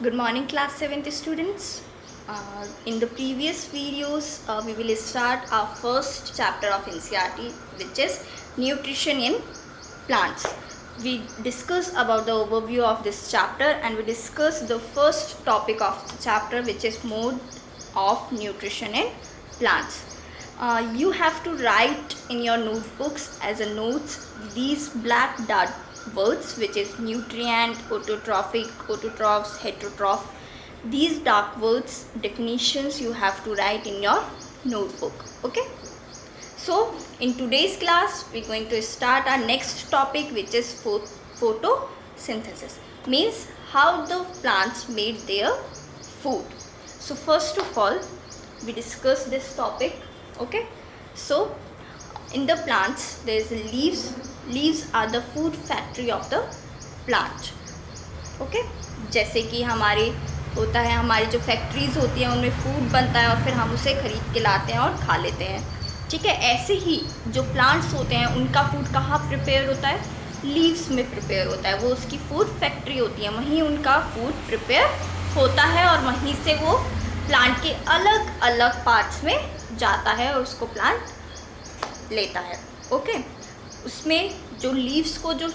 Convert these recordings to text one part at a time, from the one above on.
Good morning, class 7th students. In the previous videos, we will start our first chapter of NCERT, which is nutrition in plants. We discuss about the overview of this chapter and we discuss the first topic of the chapter, which is mode of nutrition in plants. You have to write in your notebooks as a notes these black dot words, which is nutrient, autotrophic, autotrophs, heterotroph. These dark words definitions you have to write in your notebook. Okay, so in today's class we're going to start our next topic, which is photosynthesis, means how the plants made their food. So first of all we discuss this topic. Okay, so in the plants there is leaves are the food factory of the plant. Okay, जैसे कि हमारे होता है, हमारी जो factories होती हैं उनमें फूड बनता है और फिर हम उसे ख़रीद के लाते हैं और खा लेते हैं. ठीक है, ऐसे ही जो प्लांट्स होते हैं उनका फूड कहाँ प्रिपेयर होता है? लीव्स में प्रिपेयर होता है. वो उसकी फूड फैक्ट्री होती है, वहीं उनका फूड प्रिपेयर होता है और वहीं से वो प्लांट के अलग अलग पार्ट्स में जाता है और उसको प्लांट लेता है. ओके, उसमें जो लीव्स को जो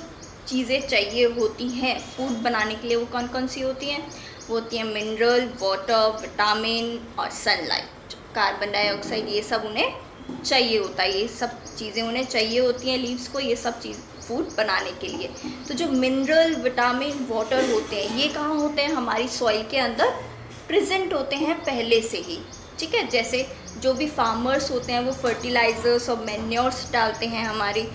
चीज़ें चाहिए होती हैं फूड बनाने के लिए, वो कौन कौन सी होती हैं? वो होती हैं मिनरल, वाटर, विटामिन और सनलाइट, कार्बन डाइऑक्साइड. ये सब उन्हें चाहिए होता है, ये सब चीज़ें उन्हें चाहिए होती हैं लीव्स को, ये सब चीज़ फूड बनाने के लिए. तो जो मिनरल, विटामिन, वाटर होते हैं ये कहाँ होते हैं? हमारी सॉइल के अंदर प्रेजेंट होते हैं पहले से ही. ठीक है, जैसे जो भी फार्मर्स होते हैं वो फर्टिलाइज़र्स और मैन्योर्स डालते हैं हमारी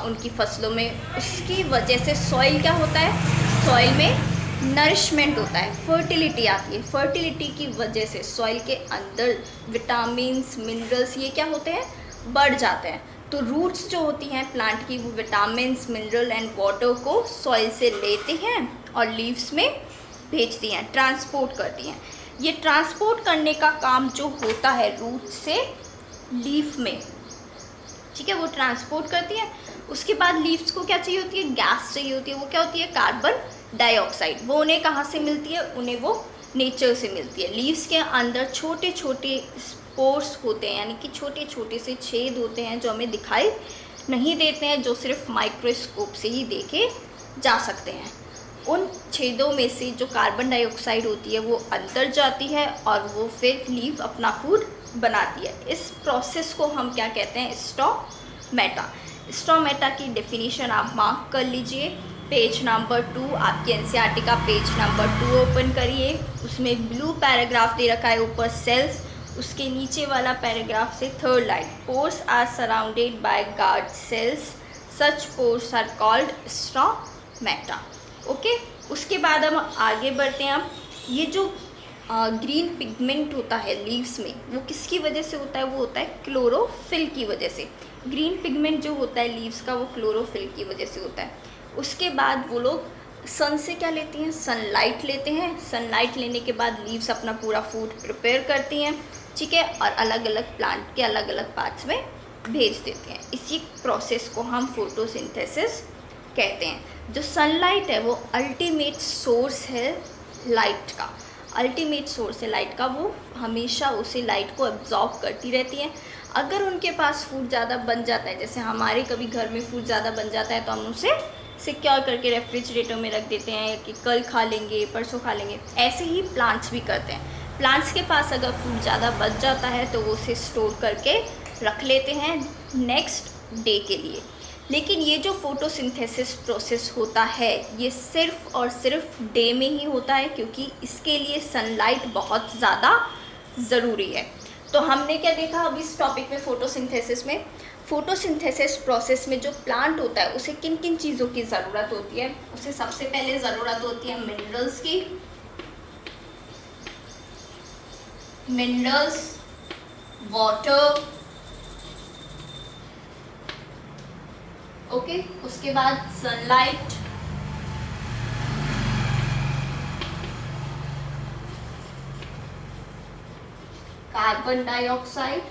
उनकी फसलों में, उसकी वजह से सॉइल क्या होता है? सॉइल में नरिशमेंट होता है, फर्टिलिटी आती है. फर्टिलिटी की वजह से सॉइल के अंदर विटामिन्स, मिनरल्स ये क्या होते हैं? बढ़ जाते हैं. तो रूट्स जो होती हैं प्लांट की, वो विटामिन्स, मिनरल एंड वाटर को सॉइल से लेते हैं और लीव्स में भेजती हैं, ट्रांसपोर्ट करती हैं. ये ट्रांसपोर्ट करने का काम जो होता है रूट से लीफ में, ठीक है, वो ट्रांसपोर्ट करती है. उसके बाद लीव्स को क्या चाहिए होती है? गैस चाहिए होती है. वो क्या होती है? Carbon dioxide. वो उन्हें कहाँ से मिलती है? उन्हें वो नेचर से मिलती है. लीव्स के अंदर छोटे छोटे स्पोर्स होते हैं, यानी कि छोटे छोटे से छेद होते हैं जो हमें दिखाई नहीं देते हैं, जो सिर्फ माइक्रोस्कोप से ही देखे जा सकते हैं. उन छेदों में से जो कार्बन डाइऑक्साइड होती है वो अंदर जाती है और वो फिर लीव अपना फूड बनाती है. इस प्रोसेस को हम क्या कहते हैं? स्टोमेटा. स्टोमेटा की डेफिनेशन आप मार्क कर लीजिए. पेज नंबर 2, आपके एनसीईआरटी का पेज नंबर 2 ओपन करिए. उसमें ब्लू पैराग्राफ दे रखा है ऊपर सेल्स, उसके नीचे वाला पैराग्राफ से third line, pores are surrounded by guard cells, such pores are called stomata. Okay, उसके बाद हम आगे बढ़ते हैं. ये जो ग्रीन पिगमेंट होता है लीव्स में, वो किसकी वजह से होता है? वो होता है क्लोरोफिल की वजह से. ग्रीन पिगमेंट जो होता है लीव्स का, वो क्लोरोफिल की वजह से होता है. उसके बाद वो लोग सन से क्या लेते हैं? सनलाइट लेते हैं. सनलाइट लेने के बाद लीव्स अपना पूरा फूड प्रिपेयर करती हैं, ठीक है, और अलग अलग प्लांट के अलग अलग पार्ट्स में भेज देते हैं. इसी प्रोसेस को हम फोटोसिंथेसिस कहते हैं. जो सनलाइट है वो अल्टीमेट सोर्स है लाइट का, अल्टीमेट सोर्स है लाइट का. वो हमेशा उसे लाइट को एब्जॉर्ब करती रहती है. अगर उनके पास फूड ज़्यादा बन जाता है, जैसे हमारे कभी घर में फूड ज़्यादा बन जाता है, तो हम उसे सिक्योर करके रेफ्रिजरेटर में रख देते हैं कि कल खा लेंगे, परसों खा लेंगे. ऐसे ही प्लांट्स भी करते हैं. प्लांट्स के पास अगर फूड ज़्यादा बच जाता है तो वो उसे स्टोर करके रख लेते हैं नेक्स्ट डे के लिए. लेकिन ये जो फोटोसिंथेसिस प्रोसेस होता है ये सिर्फ और सिर्फ डे में ही होता है, क्योंकि इसके लिए सनलाइट बहुत ज़्यादा ज़रूरी है. तो हमने क्या देखा अभी इस टॉपिक में? फोटोसिंथेसिस में, फोटोसिंथेसिस प्रोसेस में जो प्लांट होता है उसे किन किन चीज़ों की ज़रूरत होती है? उसे सबसे पहले ज़रूरत होती है मिनरल्स की. Minerals, water, okay. उसके बाद सनलाइट, कार्बन डाइऑक्साइड,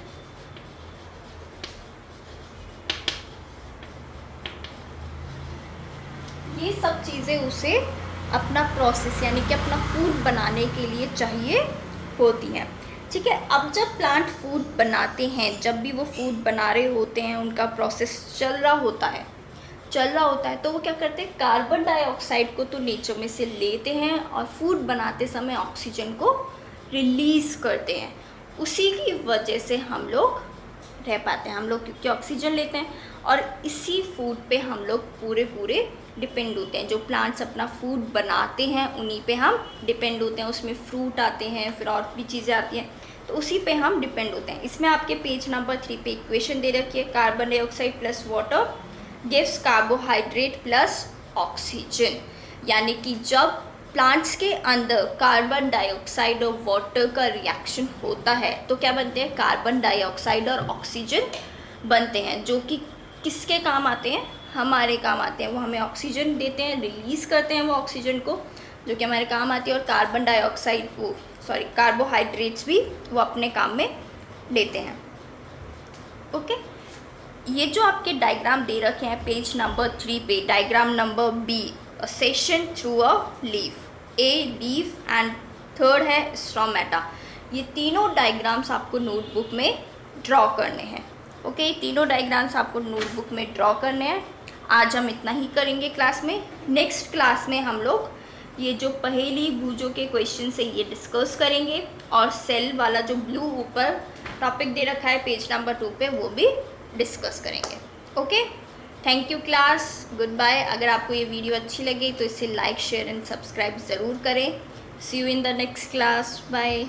ये सब चीज़ें उसे अपना प्रोसेस यानी कि अपना फूड बनाने के लिए चाहिए होती हैं। ठीक है, अब जब प्लांट फूड बनाते हैं, जब भी वो फूड बना रहे होते हैं, उनका प्रोसेस चल रहा होता है तो वो क्या करते हैं, कार्बन डाइऑक्साइड को तो नेचर में से लेते हैं और फूड बनाते समय ऑक्सीजन को रिलीज़ करते हैं। उसी की वजह से हम लोग रह पाते हैं, हम लोग क्योंकि ऑक्सीजन लेते हैं और इसी फूड पे हम लोग पूरे डिपेंड होते हैं। जो प्लांट्स अपना फूड बनाते हैं उन्हीं पे हम डिपेंड होते हैं। उसमें फ्रूट आते हैं, फिर और भी चीज़ें आती हैं, तो उसी पे हम डिपेंड होते हैं। इसमें आपके पेज नंबर 3 पे इक्वेशन दे रखी है, carbon dioxide plus water gives carbohydrate plus oxygen. यानी कि जब प्लांट्स के अंदर कार्बन डाइऑक्साइड और वाटर का रिएक्शन होता है तो क्या बनते हैं, कार्बन डाइऑक्साइड और ऑक्सीजन बनते हैं, जो कि किसके काम आते हैं, हमारे काम आते हैं। वो हमें ऑक्सीजन देते हैं, रिलीज़ करते हैं वो ऑक्सीजन को, जो कि हमारे काम आती है। और कार्बन डाइऑक्साइड को कार्बोहाइड्रेट्स भी वो अपने काम में लेते हैं। ओके, ये जो आपके डायग्राम दे रखे हैं पेज नंबर 3 पे, diagram number B, a section through a leaf, a leaf and third है स्टोमेटा। ये तीनों डायग्राम्स आपको नोटबुक में ड्रॉ करने हैं। ओके, ये तीनों डायग्राम्स आपको नोटबुक में ड्रॉ करने हैं। आज हम इतना ही करेंगे क्लास में। नेक्स्ट क्लास में हम लोग ये जो पहेली बूझों के क्वेश्चन है ये डिस्कस करेंगे और सेल वाला जो ब्लू ऊपर टॉपिक दे रखा है पेज नंबर 2 पे वो भी डिस्कस करेंगे। Okay, thank you class, good bye. अगर आपको ये वीडियो अच्छी लगी तो इसे लाइक शेयर एंड सब्सक्राइब ज़रूर करें। See you in the next class, bye.